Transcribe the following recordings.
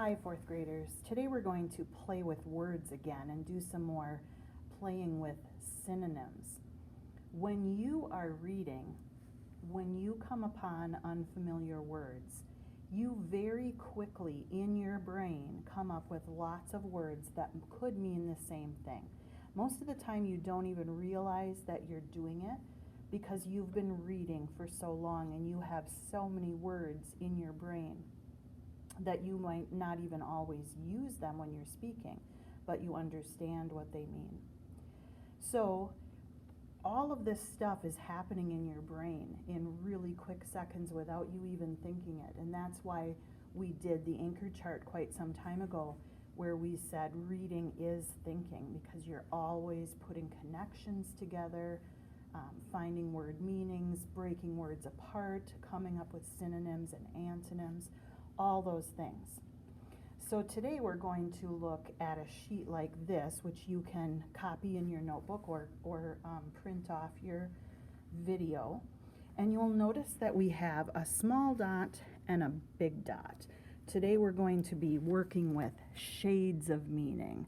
Hi, fourth graders. Today we're going to play with words again and do some more playing with synonyms. When you are reading, when you come upon unfamiliar words, you very quickly in your brain come up with lots of words that could mean the same thing. Most of the time you don't even realize that you're doing it because you've been reading for so long and you have so many words in your brain that you might not even always use them when you're speaking, but you understand what they mean. So all of this stuff is happening in your brain in really quick seconds without you even thinking it. And that's why we did the anchor chart quite some time ago, where we said reading is thinking, because you're always putting connections together, finding word meanings, breaking words apart, coming up with synonyms and antonyms, all those things. So today we're going to look at a sheet like this, which you can copy in your notebook or print off your video. And you'll notice that we have a small dot and a big dot. Today we're going to be working with shades of meaning.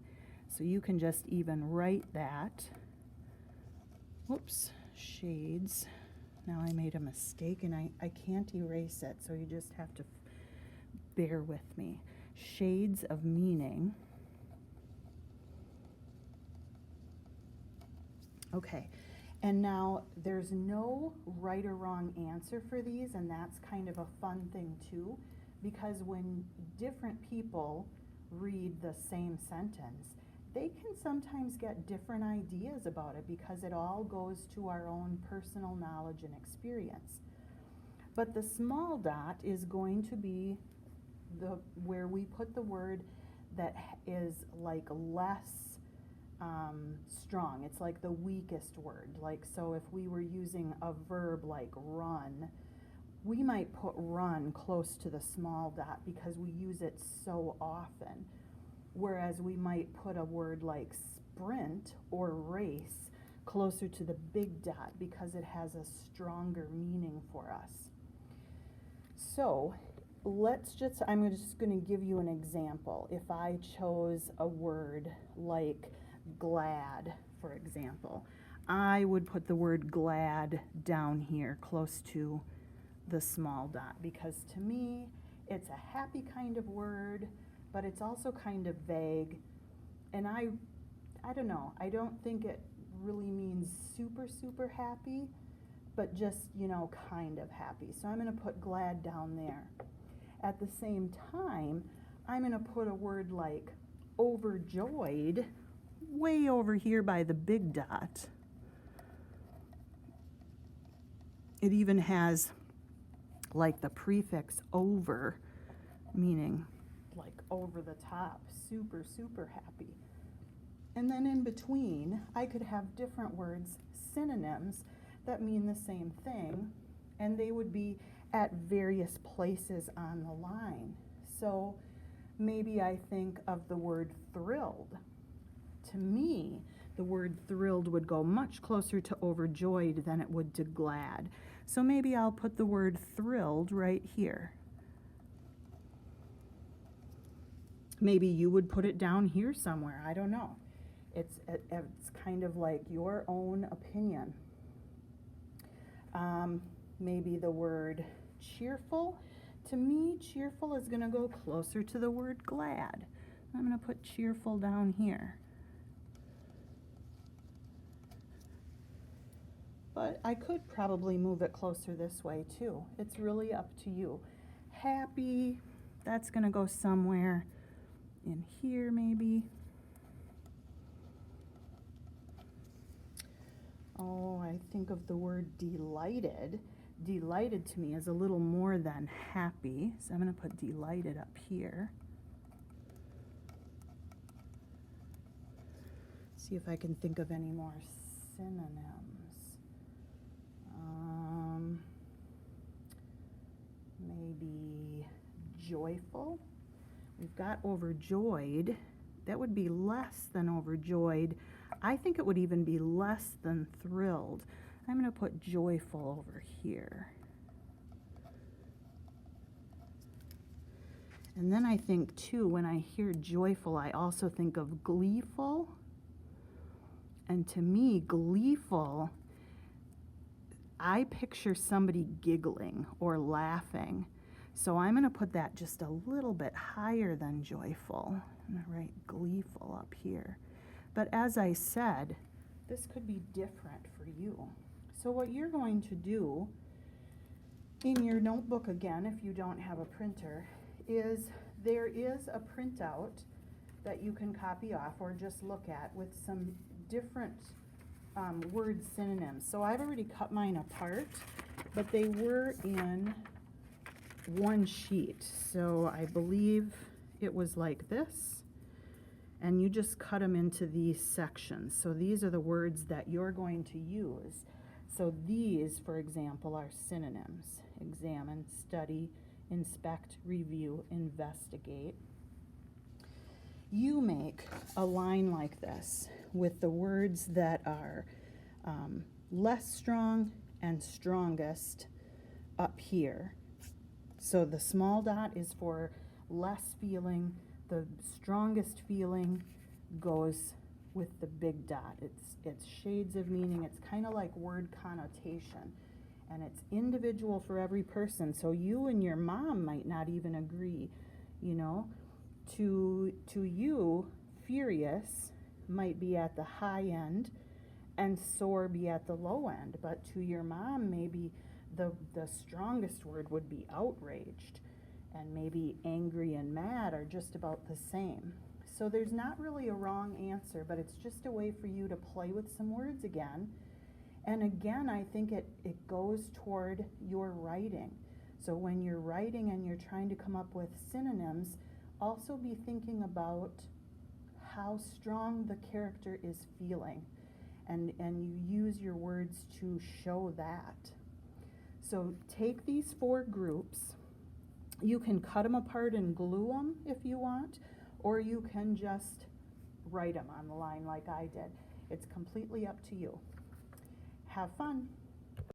So you can just even write that. Whoops, shades. Now I made a mistake and I can't erase it, so you just have to bear with me. Shades of meaning. Okay, and now there's no right or wrong answer for these, and that's kind of a fun thing too, because when different people read the same sentence, they can sometimes get different ideas about it because it all goes to our own personal knowledge and experience. But the small dot is going to be where we put the word that is like less strong. It's like the weakest word. Like, so if we were using a verb like run, we might put run close to the small dot because we use it so often. Whereas we might put a word like sprint or race closer to the big dot because it has a stronger meaning for us. So I'm just going to give you an example. If I chose a word like glad, for example, I would put the word glad down here close to the small dot, because to me it's a happy kind of word, but it's also kind of vague, and I don't know, I don't think it really means super happy, but just, kind of happy. So I'm going to put glad down there. At the same time, I'm going to put a word like overjoyed way over here by the big dot. It even has like the prefix over, meaning like over the top, super happy. And then in between, I could have different words, synonyms, that mean the same thing, and they would be at various places on the line. So maybe I think of the word thrilled. To me, the word thrilled would go much closer to overjoyed than it would to glad. So maybe I'll put the word thrilled right here. Maybe you would put it down here somewhere. I don't know. It's kind of like your own opinion. Maybe the word cheerful. To me, cheerful is going to go closer to the word glad. I'm going to put cheerful down here. But I could probably move it closer this way too. It's really up to you. Happy, that's going to go somewhere in here maybe. Oh, I think of the word delighted. Delighted to me is a little more than happy, so I'm going to put delighted up here. See if I can think of any more synonyms. Maybe joyful. We've got overjoyed. That would be less than overjoyed. I think it would even be less than thrilled. I'm going to put joyful over here. And then I think too, when I hear joyful, I also think of gleeful. And to me, gleeful, I picture somebody giggling or laughing. So I'm going to put that just a little bit higher than joyful. I'm going to write gleeful up here. But as I said, this could be different for you. So what you're going to do in your notebook, again, if you don't have a printer, is there is a printout that you can copy off or just look at with some different word synonyms. So I've already cut mine apart, but they were in one sheet. So I believe it was like this, and you just cut them into these sections. So these are the words that you're going to use. So these, for example, are synonyms: examine, study, inspect, review, investigate. You make a line like this with the words that are less strong and strongest up here. So the small dot is for less feeling. The strongest feeling goes with the big dot. It's shades of meaning. It's kind of like word connotation. And it's individual for every person. So you and your mom might not even agree, you know. To you, furious might be at the high end and sore be at the low end. But to your mom, maybe the strongest word would be outraged, and maybe angry and mad are just about the same. So there's not really a wrong answer, but it's just a way for you to play with some words again. And again, I think it goes toward your writing. So when you're writing and you're trying to come up with synonyms, also be thinking about how strong the character is feeling, and you use your words to show that. So take these 4 groups. You can cut them apart and glue them if you want, or you can just write them on the line like I did. It's completely up to you. Have fun.